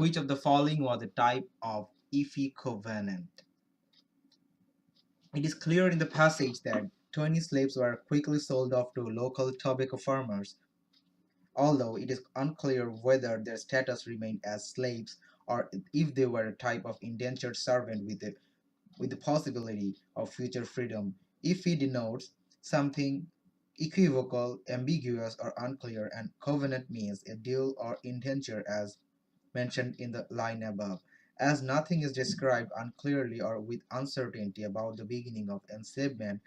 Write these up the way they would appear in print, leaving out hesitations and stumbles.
Which of the following was a type of EFI covenant? It is clear in the passage that 20 slaves were quickly sold off to local tobacco farmers, although it is unclear whether their status remained as slaves or if they were a type of indentured servant with the possibility of future freedom. EFI denotes something equivocal, ambiguous, or unclear, and covenant means a deal or indenture as mentioned in the line above. As nothing is described unclearly or with uncertainty about the beginning of enslavement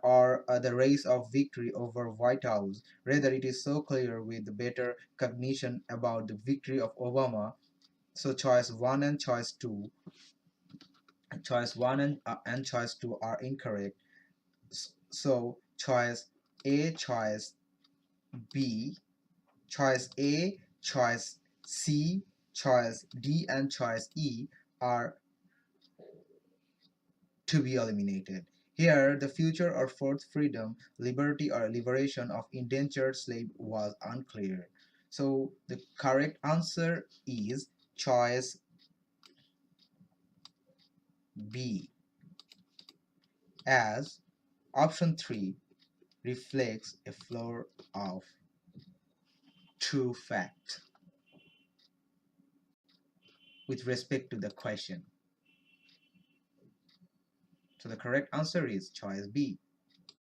or the race of victory over White House, rather it is so clear with better cognition about the victory of Obama. So choice 1 and choice 2, and choice 2 are incorrect. So choice A, choice B, choice A, choice C, choice D, and choice E are to be eliminated. Here, the future or fourth freedom, liberty, or liberation of indentured slave was unclear. So the correct answer is choice B, as option 3 reflects a flaw of true fact with respect to the question. So the correct answer is choice B.